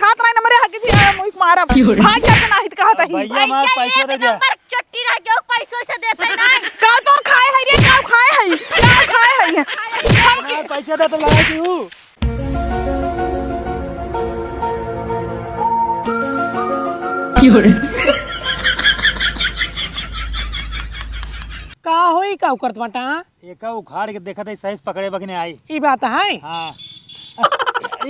बुझात नहीं नंबर हके जी मुई मारब भाग जा के नाही त कहत ही भैया मार पैसा दे जा चट्टी रह के पैसों से देते नहीं का तो खाए है रे का खाए है का खाए है मार पैसा दे तो लगा दी हूं का होई का करत बाटा एका उखाड़ के देखत है साइज पकड़े बकने आई ई बात है हां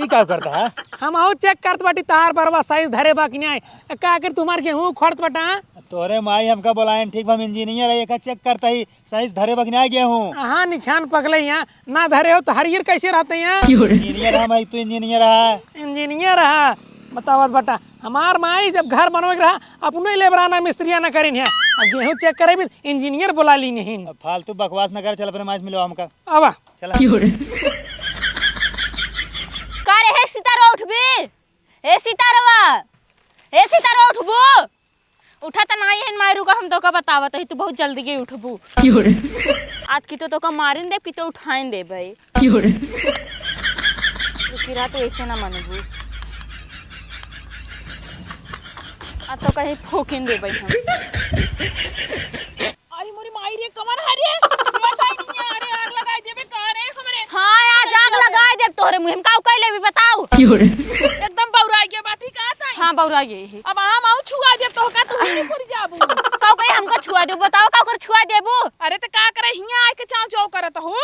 ई का करता है हम आओ चेक करत बाटी तार बरवा साइज धरे बाकी नहीं का कर तुम्हार गेहूं खड़त बाटा तोरे माई हमका बोलायन ठीक हम इंजीनियर है एका चेक करता ही साइज धरे बकने आ गया हूं हाँ निशान पकले यहाँ ना धरे हो तो हरियर कैसे रहते यहाँ इंजीनियर हम आई तू इंजीनियर है इंजीनियर है बतावत बेटा हमार माई जब घर बनवे रहा अपनो लेबराना मिस्त्रिया ना करीन है अब गेहूं चेक करे भी इंजीनियर बुला ली नहीं फालतू बकवास न कर चल अपने माइस मिलो हमका अब चला का रे हे सितारा उठबे हे सितारवा हे सितारा उठबो उठा त नहीं है मारू का हम तो का बतावत है तू बहुत जल्दी के उठबू आज की तो का मारिन दे की तो उठाइन दे भाई किरा तो ऐसे ना मनबू आ तो कहीं फोकिन दे भाई हम अरे मोरी माई रे कमर हरे मचाई नहीं है अरे आग लगाई देबे का रे हमरे हां आज आग लगाए दे तोरे मुंह में काऊ कइले भी बताओ एकदम बौरा गया बाटी का था हां बौरा ये है अब हम आऊ छुआ दे तो का तू नहीं पुर जाबू काऊ कहीं हमको छुआ दे बताओ काऊ कर छुआ देबू अरे त का करे हिया आके चाव चाव करत हो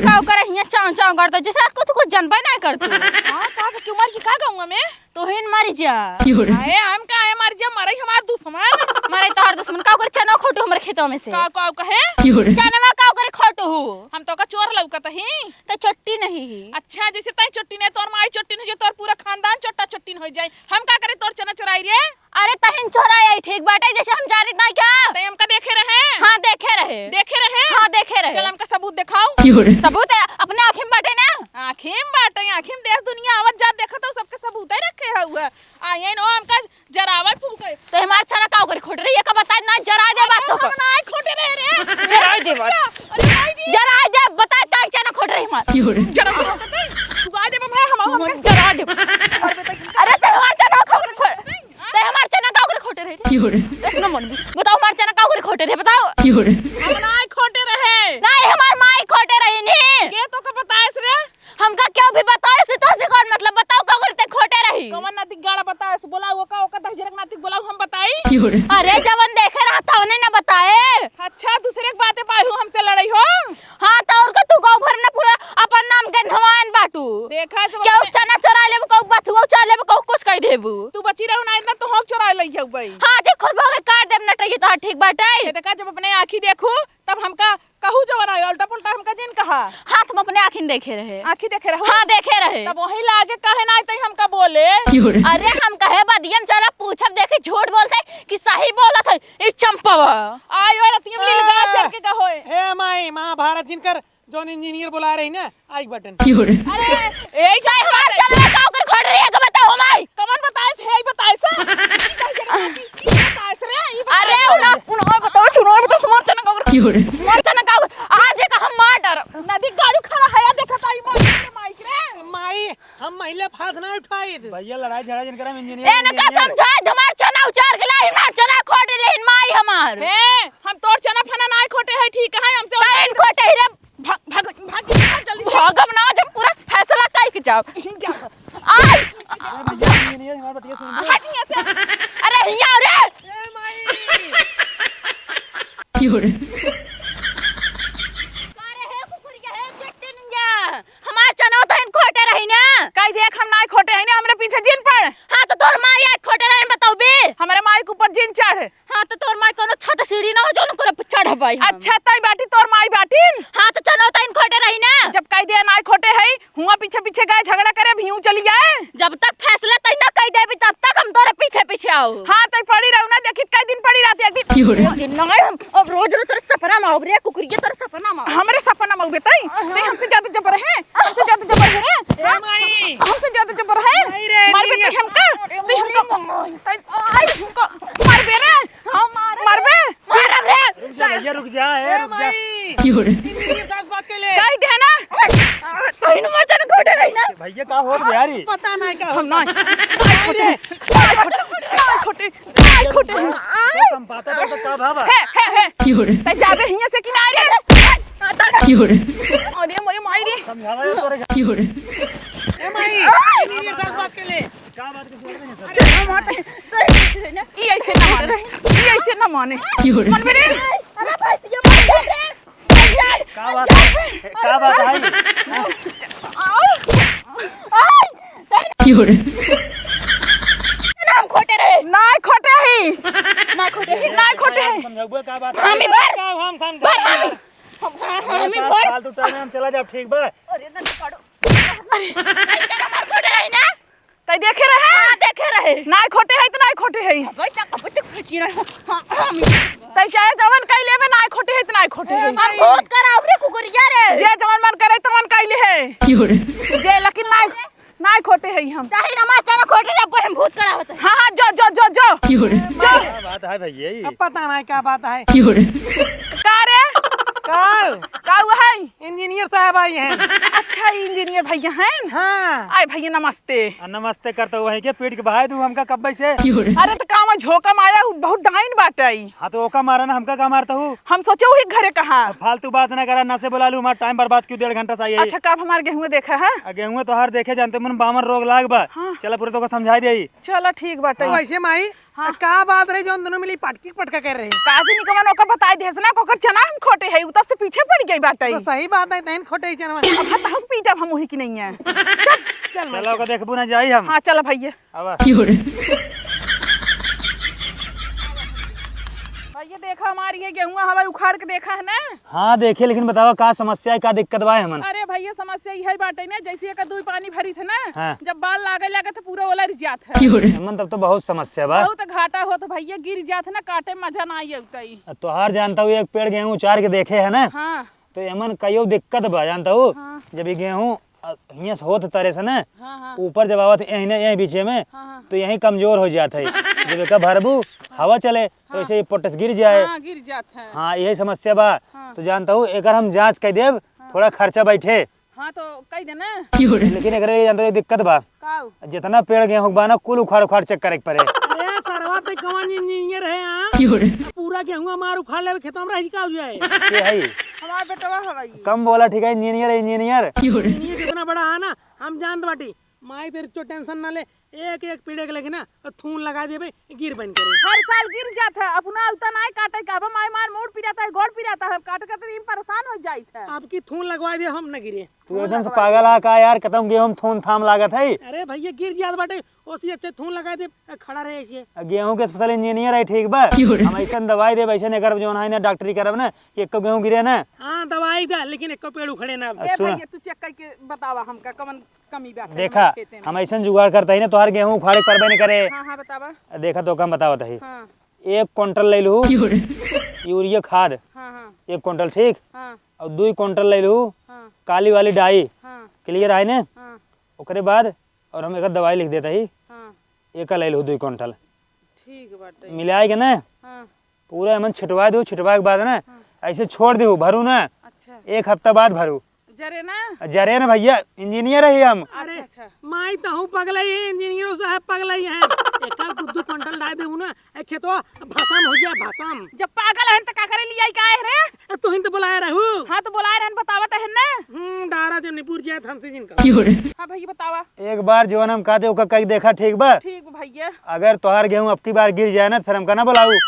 काऊ करे हिया चाव चाव कर दो जैसे को तू कुछ जानबे ना कर तू हां का तुम्हार की का गाऊं में तो हिन मर जा अरे हम का है मर जा मरे हमार दुश्मन मारे तोहर दुश्मन काऊ कर चना खोटो हमरे खेतों में से का का कहे चनवा काऊ करे खोटो हो हम तो का चोर लौकत ही तो चट्टी नहीं ही अच्छा जैसे तई चट्टी ने तोर माई चट्टी ने जो तोर पूरा खानदान चट्टा चट्टी हो जाए हम का करे तोर चना चुराई रे अरे तहिन चोराई ठीक बाटे जैसे हम जा रही ना क्या तई हमका देखे रहे हां देखे रहे हां देखे रहे चल चल हमका सबूत दिखाओ सबूत है अपने आँखिं में बाटे ना आँखिं बाटे आँखिं देश दुनिया आवत जात देखत हो सबके सबूत ही रखे हुआ आये नो हमका जरावा फूके तो हमार चना काऊ करे खोट रही है का बता ना जरा दे बात तो हम ना खोटे रहे रे जरा दे बात अरे भाई दी जरा दे बता का चना खोट रही हमार जरा छुआ दे भाई हम जरा दे अरे तो हमार चना काऊ करे खोट तो हमार चना काऊ करे खोटे रहे ना मन बताओ हमार चना काऊ करे खोटे रहे बताओ हम ना खोटे रहे नहीं हमार माई खोटे रही नहीं के तो का बताएस रे हमका क्यों भी बताओ से तो से कौन मतलब बताओ काऊ करे खोटे रही कमन नातिक गाड़ा बताएस बोला वो का दहजरक नातिक बोला हम बताई अरे जवन देखे रहा था उन्हें ना बताए अच्छा दूसरे की बातें पाई हमसे लड़ाई हो हां तो और का तू गांव भर में पूरा अपन नाम गंधवान बाटू देखा सब क्यों चना चोरा लेब को बथुआ चोरा लेब को कुछ कह देबू तू बची रहू ना इतना तो हम चुरा लई हऊ भाई हां देखो बगर काट देब नटई तो ठीक बाटे देखा जब अपने आंखी देखू तब हमका कहू जवन आयो उल्टा पुल्टा हमका जिन कहा हां तुम अपने आंखिन देखे रहे आंखी देखे रहू हां देखे रहे तब वही लागे काहे ना तई हमका बोले अरे हम कहे बदियम चला पूछब देखे झूठ बोलते कि सही बोलत है ई चंपवा आयो रतियम लीलगा चल के का होए हे माई महाभारत जिनकर जोन इंजीनियर बुला रही ना आई बटन अरे ए जाय हमार चना काऊ कर खोट रही है का बताओ माई कमन बताए हे बताए सा अरे उना बताओ सुनो बताओ समार चना काऊ मार चना काऊ आज का हम मार डर नदी गाड़ी खड़ा है देखत आई माइक रे माई हम महिला फाद ना उठाई भैया लड़ाई झगड़ा जिनकर हम ए इंजीनियर न का समझा हमार चना उचार के लाई हमार चना खोट लेहिन माई हमार हे हम तोर चना फना ना खोटे है ठीक है हमसे ताइन खोटे रे भाग जल्दी भागम ना जब पूरा फैसला काई के जाओ आई भैया इंजीनियर हमार बतिया सुन हट यहां से अरे हिया रे ए माई कारे है कुकुरिया है चट्टी निया हमार चना तो इन खोटे रही ना काई देख हम ना खोटे है ना हमरे पीछे जिन पड़ हां तो तोर माई है खोटे रही बताओ बे हमारे माई के ऊपर जिन चढ़ हां तो तोर माई कोनो छत सीढ़ी ना हो जोन करे चढ़ भाई अच्छा तई बाटी तोर माई बाटीन हां तो चना तो इन खोटे रही ना जब काई दे ना खोटे है हुआ पीछे पीछे गए झगड़ा करे भीऊ चली जाए जब तक फैसला तई ना कह देबी तब तक हम तोरे पीछे पीछे आओ हां तई पड़ी रहू ना देखित कई दिन पड़ी रहती एक दिन नहीं हम अब रोज रोज तेरे सपना में आओ रे कुकुरिया तेरे सपना में हमरे सपना में बेतई तई हमसे ज्यादा जबर है हमसे ज्यादा जबर है ए माई हमसे ज्यादा जबर है नहीं रे, मार नहीं बे रे। हमका तई हमका आई हमका मार बे रे हम मार बे मारब रे रुक जा भैया रुक जा ए रुक जा माई इंजीनियर का बात के ले काई दे ना तई न मर जाने खोटे खोटे रही ना भैया का होत बिहारी पता नहीं का हम ना खोटे खोटे संपाता तो का भावा है तै जाबे हिया से कि ना रे अरे मोरे माई रे समझावा ये तोरे ए माई ये सब बात के ले का बात के जोड़ नहीं सर अरे हम हटे ई ऐसे ना माने ई ऐसे ना माने मन मेरे अरे भैया मार रे का बात है नाम खोटे रहे ना खोटे ही ना खोटे ना खोटे है समझाबो का बात हम भर का हम समझा हम भर फालतू टाइम में हम चला जाब ठीक बा अरे ना पड़ो नाम खोटे रहे ना तै देखे रहे हां देखे रहे ना खोटे है तो ना खोटे है बेटा कब तक खची रहे हम तै चाहे जवन कई लेबे ना खोटे है तो ना खोटे है हम बहुत कराव रे कुकुरिया रे जे जवन मन करे तवन कइले है जे लेकिन ना खोटे है हम चाहे ना माचा खोटे रे पर हम भूत करावत है हां हां जो क्या बात है भैया ये अब पता नहीं क्या बात है का रे कल का हुआ है इंजीनियर साहब आई हैं अच्छा इंजीनियर भैया हैं हाँ आए भैया नमस्ते नमस्ते करते हुए है के पेट के बहाय दू हमका कब से अरे तो काम झोंका माया बहुत डाइन बाटई हाँ तो ओका मारा ना हमका का मारता हूँ हम सोचे वही घरे कहाँ फालतू बात ना करा ना से बोला लू हमारा टाइम बर्बाद क्यों 1.5 घंटा से आई अच्छा कब हमारे गेहूं देखा है गेहूं तो हर देखे जानते मन बामन रोग लाग बा हाँ। चला पूरे तो को समझा दे चलो ठीक बाटे वैसे माई हाँ। का बात रही जो दोनों मिली पटकी पटका कर रहे हैं काजी निकमन ओकर बताई देस ना कोकर चना हम खोटे है उ तब से पीछे पड़ गई बाटे तो सही बात है तैन खोटे चनवा अब हत हम पीटा हम वही की नहीं है चलो को देखबू ना जाई हम हाँ चलो भैया अब भैया देखा हमारी ये गेहूं हवा उखाड़ के देखा है ना हाँ देखे लेकिन बताओ का समस्या है का दिक्कत बा हमन अरे भैया समस्या यही बाटे ना जैसे एक दूध पानी भरी थे ना हाँ। जब बाल लागे लगे तो पूरा ओला जात है हमन तब तो बहुत समस्या बा बहुत घाटा हो तो भैया गिर जात है ना काटे में मजा ना आई उतई तोहार जानता हूँ एक पेड़ गेहूं उचार के देखे है ना हाँ तो एमन कईयो दिक्कत बा जानता हूँ हाँ। जब ये गेहूं हियां से होत तरह से ना हाँ हाँ ऊपर जब आवत यही बीचे में हाँ तो यही कमजोर हो जाता है जब का भरबू हवा चले तो ऐसे ही पोटस गिर जाए हाँ गिर जात है हाँ यही समस्या बा हाँ। तो जानता हूँ एक हम जांच कर देव थोड़ा खर्चा बैठे हाँ तो कही दे ना लेकिन एक जानता हूँ दिक्कत बा काऊ जितना पेड़ गेहूं बा ना कुल उखाड़ उखाड़ चेक करे के पड़े अरे सरवा पे कौन इंजीनियर है हां पूरा गेहूं मार उखाड़ ले खेतों में रह का हो जाए ये है हमारा बेटवा हवाई कम बोला ठीक है इंजीनियर इंजीनियर कितना बड़ा है ना हम जानते बाटी माई तेरी तो टेंशन ना ले एक एक पीड़े के लगे ना थून लगा दे भाई गिर बन करे हर साल गिर जाता है अपना उतना नहीं काटे का मार मार मोड़ पिराता है गोड़ पिराता है काट के तो परेशान हो जाता है आपकी थून लगवा दे हम न गिरे तू एकदम से पागल आ का यार खत्म गेहूं थून थाम लागत है अरे भैया गिर जात बाटे ओसी अच्छे थून लगा दे खड़ा रहे ऐसे गेहूं के स्पेशल इंजीनियर है ठीक बा हम ऐसा दवाई दे वैसे नहीं करब जो है ना डॉक्टरी करब ना कि एक गेहूं गिरे ना हाँ दवाई दा लेकिन एक पेड़ उखड़े ना ए सुना। भैया तू चेक करके बतावा हमका कमन कमी बात है देखा हमारे खेते में। हम ऐसा जुगाड़ करता ही ना तोहार गेहूं उखाड़े परबे नहीं करे हाँ हाँ बतावा देखा तो कम बतावत है हाँ 1 क्विंटल ले लू यूरिया खाद हाँ हाँ 1 क्विंटल ठीक हाँ और 2 क्विंटल ले लू हाँ काली वाली डाई हाँ क्लियर है ना हाँ ओकरे बाद और हम एक दवाई लिख देता ही हाँ एक ले लू 2 क्विंटल ठीक बाटे मिलाए के ना हाँ पूरा हमन छिटवा दू छिटवा के बाद ना ऐसे छोड़ दू भरू ना अच्छा 1 हफ्ता बाद भरू जरे ना जरे ना भैया इंजीनियर है हम अरे अच्छा माई तो हूँ पगला ही इंजीनियर साहब पगला ही है एक 2 क्विंटल डाल दे ना एक खेतवा भाषम हो गया भाषम जब पागल हन त का करे लिया का है रे तू ही तो बुलाया रहू हाँ तो बुलाए रहन बतावत है ना डारा जो निपुर जाए हमसे जिनका हाँ भैया बतावा एक बार जो हम कहते ओका कहीं देखा ठीक बा ठीक भैया अगर तोहार गेहूं अब की बार गिर जाए ना फिर हमका ना बुलाऊ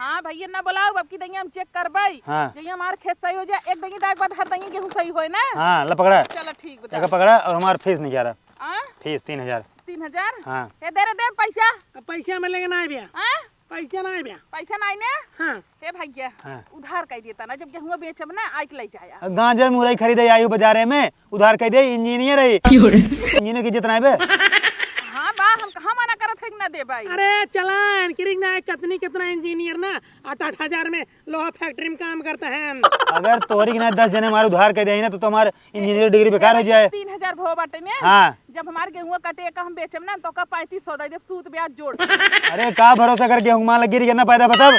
हाँ भैया ना बुलाओ अब की दही हम चेक करबई हाँ। जइया हमार खेत सही हो जाए एक दही दाग बाद हर दही गेहूं सही होए ना हाँ ला पकड़ा चलो ठीक बता जगह पकड़ा और हमारा फीस नहीं जा रहा हाँ फीस 3000 3000 हाँ हे दे रे दे पैसा पैसा मिलेगा ना भैया हाँ पैसा ना भैया पैसा नहीं ने हाँ हे भैया हाँ। उधार कह देता ना जब गेहूं बेचब ना आइक ले जाया गाजर मुरई खरीदे आयु बाजारे में उधार कह दे इंजीनियर है इंजीनियर की जितना है बे हाँ बा हम कहाँ मना करत है कि ना दे भाई अरे चलान किरिंग ना कितनी कितना इंजीनियर ना 8-8 हजार में लोहा फैक्ट्री में काम करता है अगर तोहरी के ना 10 जने हमारे उधार कह दे ना तो तुम्हारे इंजीनियर डिग्री बेकार हो जाए 3000 भो बाटे में हाँ जब हमार गेहूं कटे का हम बेचब ना तो का 3500 दे देब सूद ब्याज जोड़ अरे का भरोसा कर गेहूं माल गिर गया ना पैदा बताब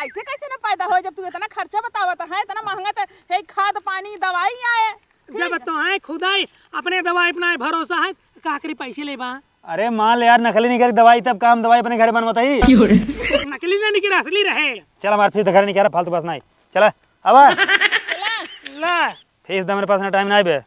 ऐसे कैसे ना पैदा हो जब तू इतना खर्चा बतावत है इतना महंगा तो है खाद पानी दवाई आए जब तो आए खुदाई अपने दवाई अपना भरोसा है का करी पैसे ले बा अरे मान ले यार, नकली नहीं करी दवाई तब काम, दवाई अपने घर बनवाता ही। नकली नहीं कि असली रहे। चल हमारे फीस घर नहीं कह रहा, फालतू बस नहीं। चला अब ला फीस दे, मेरे पास ना टाइम नहीं बे।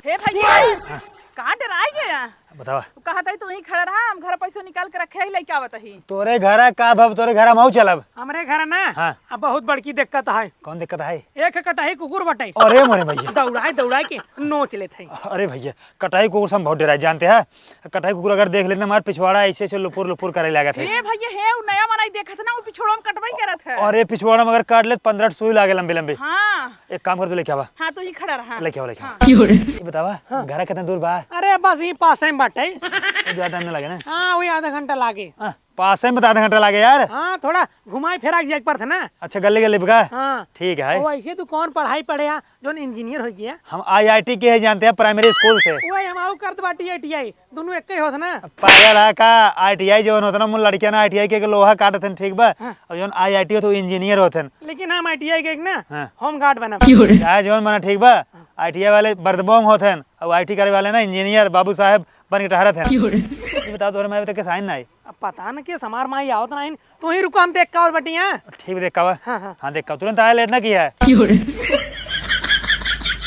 हे भैया कहाँ डराई गया? बतावा कहा था तू ही खड़ा रहा, हम घर पैसों निकाल के रखे ही लेके आवत ही। तोरे घर का भव, तोरे घर हम चलब। हमारे घर ना हाँ। अब बहुत बड़की दिक्कत है। कौन दिक्कत है? एक कटाई कुकुर बटाई अरे मोरे भैया, दौड़ाए के नोच लेते हैं। अरे भैया कटाई कुकुर से हम बहुत डराए जानते हैं। कटाई कुकुर अगर देख लेते हमारे पिछवाड़ा ऐसे से लुपुर लुपुर करे लगा थे। हे भैया हे उ नया मनाई देखत ना, वो पिछोड़ा में कटवाई करत है। अरे पिछवाड़ा में अगर काट ले 15 सुई लागे लंबे लंबे। हाँ एक काम कर, तू लेके आवा। हाँ तू ही खड़ा रहा। लेके आवा लेके आवा। हाँ। ये बतावा घर कितना दूर बा? अरे बस यही पास में बाटे। ज्यादा टाइम नहीं लगे ना? हाँ वही आधा घंटा लागे। हाँ, पास में बता, आधा घंटा लागे यार। हाँ थोड़ा घुमाई फिरा के जाए पर था ना। अच्छा गले गले का? हाँ ठीक है। वो ऐसे तू कौन पढ़ाई पढ़े जो इंजीनियर हो गया? हम IIT के है जानते हैं, प्राइमरी स्कूल से। वही हम करत बाटी ITI दोनों एक ही होत ना। पागल है का? ITI जो होता ना, मुन लड़कियां ना ITI के लोहा काटत हैं, ठीक बा? हाँ। और जो IIT हो तो इंजीनियर होते हैं। लेकिन हम ITI के ना हाँ। होम गार्ड बना। चाहे जो मना ठीक बा, ITI वाले बर्दबोंग होते हैं और IT करे वाले ना इंजीनियर बाबू साहब बन के टहरत हैं। ये बताओ तोरे में अभी तक के साइन ना आई? अब पता न के समार माई आवत ना तो ही रुको हम देख का बटी। हाँ ठीक देख का? हाँ हाँ हाँ देख का, तुरंत आया लेट ना की है।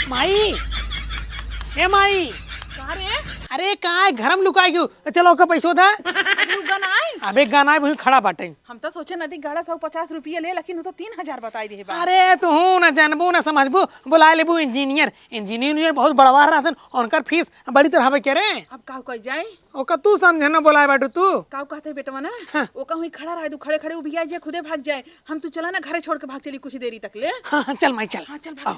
माई ए माई कहाँ रे? अरे कहाँ है घर में लुकाई क्यों? चलो का पैसो दा। तू गनाई? अबे गाना है वही खड़ा बाटे। हम तो सोचे नदी गाड़ा 150 रुपये ले, लेकिन वो तो 3000 बताई दे बा। अरे तू न जानबू न समझबू, बुला लेबू इंजीनियर बहुत बड़वा रहसन, उनकर फीस बड़ी तरह पे करे। अब काऊ कह जाए? ओका तू समझे न बोलाए बाटू तू। काऊ कहते बेटवा ना हाँ। वो कहूँ खड़ा रहे, तू खड़े खड़े उबिया जाए, खुदे भाग जाए। हम तू चला ना घरे छोड़ के भाग चली कुछ देरी तक ले। हाँ हाँ चल माई चल। हाँ चल भाग।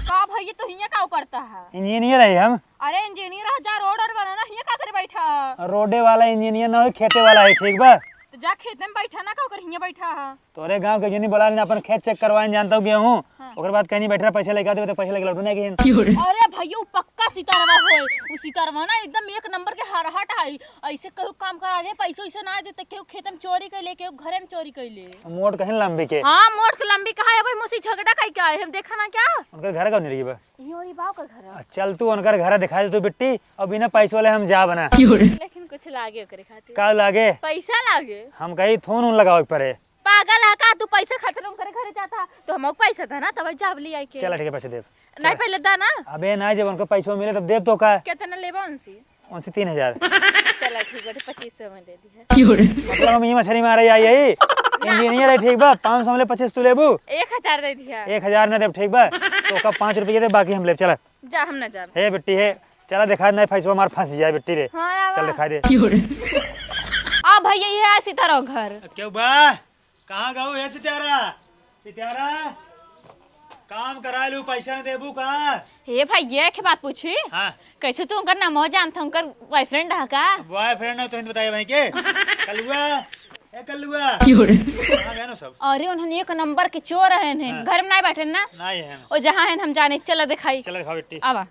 का भैया तो हिया का करता है? इंजीनियर है हम। अरे इंजीनियर हजार रोड और बनाना हिया का करे बैठा? रोडे वाला इंजीनियर ना हो, खेते वाला है, ठीक बा? तो जा खेत में बैठा ना का कर हिया बैठा है? तोरे गांव के जनी बोला अपन खेत चेक करवाए जानता हूँ गेहूँ। ओकर बाद कहीं बैठ रहा, पैसा लेके आते तो पैसा लेके लौटने के। अरे भैया वो पक्का सितारवा होए, वो सितारवा ना एकदम एक नंबर के हरहट है। ऐसे कहू काम करा दे, पैसा वैसा ना दे तो केहू खेत में चोरी कर ले, केहू घरे में चोरी कर ले। मोट कहीं लंबी के। हाँ मोट के लंबी कहा है भाई, मुझसे झगड़ा कहीं क्या है? हम देखा ना क्या उनका घर का नहीं बा? योरी बाव कर घर। चल तू उनका घर दिखा दे तू बिट्टी, और बिना पैसे वाले हम जा बना। लेकिन कुछ लागे ओकरे खातिर। का लागे? पैसा लागे। हम कहीं थोन उन लगाओ पड़े। पागल है का तू? पैसा खातिर हम करे घरे जाता तो हमको पैसा था ना, तब जाब ले आई के। चल ठीक है, पैसे दे। नहीं पहले दा ना। अबे ना, जब उनको पैसा मिले तब दे तो का। कितना लेबा उनसे? उनसे 3000। चला ठीक है, 2500 में दे दी है। मतलब हम ये मछली मारे आई है इंजीनियर है, ठीक बा? 500 में ले 25 तू लेबू। 1000 दे दिया। 1000 ना दे, ठीक बा? तो का 5 रुपये दे, बाकी हम ले। चल जा हम ना जा। हे बिट्टी हे, चला दिखा नहीं पैसा मार फंस जाए बिट्टी रे। हाँ चल दिखा दे। आ भैया ये है सितारा घर। क्यों बा? कहाँ गाऊ है सितारा? सितारा काम करा लू, पैसा न देबू कहाँ? हे भैया के बात पूछी? हाँ कैसे तू उनका नाम जानता? उनकर बॉयफ्रेंड है का? बॉयफ्रेंड है तो हिंद बताइए भाई के। कलुआ ए कलुआ कहाँ गए ना सब? अरे उन्होंने एक नंबर के चोर है हाँ। घर में नहीं बैठे ना, नहीं है। और जहाँ है हम जाने। चला दिखाई। चल दिखा बिट्टी। आवा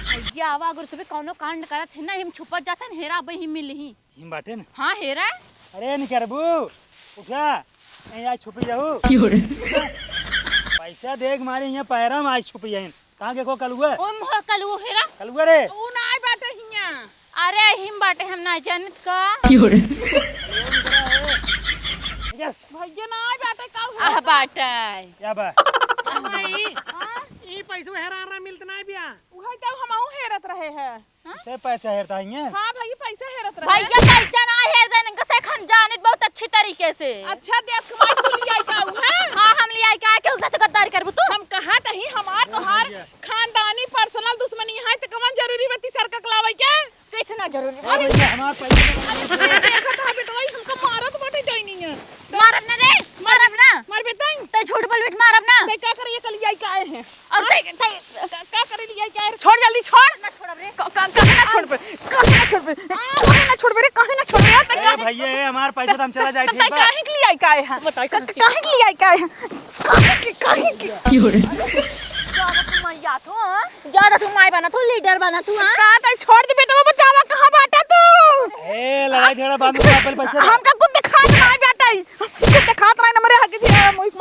भैया आवा, अगर सुबह कौनो कांड करत है ना, हम छुपत जाते हैं, हेरा भाई हम मिली। हिम बाटे न। हाँ हेरा। अरे नहीं करबू, उठा यहीं आज छुपी जाऊ। पैसा देख मारी यहाँ पैरा में आज छुपी जाइन। कहाँ के को कलुआ? ओ मोह कलू हेरा। कलुआ रे ऊ ना आई बाटे हिया। अरे हिम बाटे हम ना जानत का। भैया ना आई बाटे काऊ। आह बाटे क्या बा? माई ई पैसो हेराना मिलत नहीं बिया। उहे तब हमहू हेरत रहे है। से पैसा हेरता है। हाँ भाई पैसे हेरत रहे। भैया पैसा ना हेर देने का से खन जानत बहुत अच्छी तरीके से। अच्छा देख कमाई तू लिया काऊ है। हाँ हम ले आई का के उससे गद्दारी करबू तू? हम कहा तही हमार तोहार खानदानी पर्सनल दुश्मनी है, तो कमन जरूरी बत्ती सर का कलावे के? कैसे ना जरूरी? हमारा पैसा देखा था बेटवा हमको मारत बाटे जाइनी है। मारब ना रे, मारब ना। मार बेटाई ते झूठ बोल बेट मारब ना। ते क्या करे ये कलिया का आए हैं? और ते क्या करे लिया क्या है? छोड़ जल्दी छोड़। ना छोड़ब रे। कहे ना छोड़ पे, कहे ना छोड़ पे, कहे ना छोड़ पे रे, कहे ना छोड़ पे। ए भैया हमार पैसा तो हम चला जाए, ठीक बा? काहे के लिया का आए हैं? बताई काहे के लिया का आए हैं? काहे के ज्यादा तू मैया तो हां, ज्यादा तू माई बना तू, लीडर बना तू हां। का छोड़ दे बेटा, वो बचावा कहां बाटा तू? ए लड़ाई झगड़ा बाद में पैसा हमका कुछ दिखाई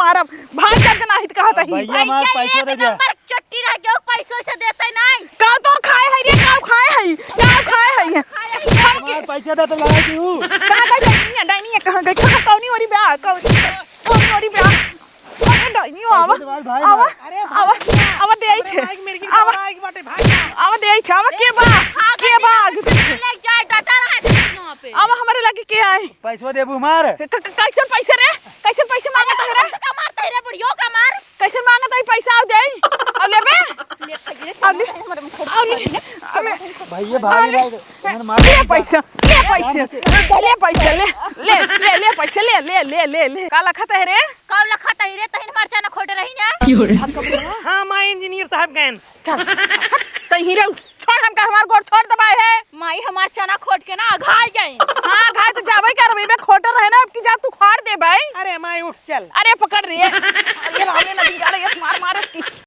मारब भाग जाके नाहित कहत ही भैया मार पैसा दे जा चट्टी रह गयो पैसों से देते नहीं का तोर खाए है रे का खाए है क्या खाए है मार पैसा दे तो लगा दी हूं कहां गई डाइनी है कहां गई कहां कौनी ओरी ब्याह कौनी ओरी ब्याह अरे डाइनी आवा आवा आवा दे आई थे आवा आवा दे आई थे आवा के बा ले जाए डाटा रहा वहां पे आवा हमारे लगे के आए पैसा देबू मार कैसे पैसे रे कैसे पैसे मांगत है रे का मारते रे बुढ़ियो का मार कैसे मांगत है पैसा आ दे अब लेबे ले खइए भैया भाग रहा मार ले पैसा ले पैसे ले पैसे ले का लखत है रे कब लखत है रे तहिन मरचा न खोट रही ना हाँ माई इंजीनियर साहब गए चल तही रे छोड़ हमका हमार गोड़ छोड़ दबाए है माई हमार चना खोट के ना घाय जाए हां घाय तो जाबे कर बे खोटर है ना अब की जा तू खाड़ दे भाई अरे माई उठ चल अरे पकड़ रे ये रावले नदी जा रही है मार मार इसकी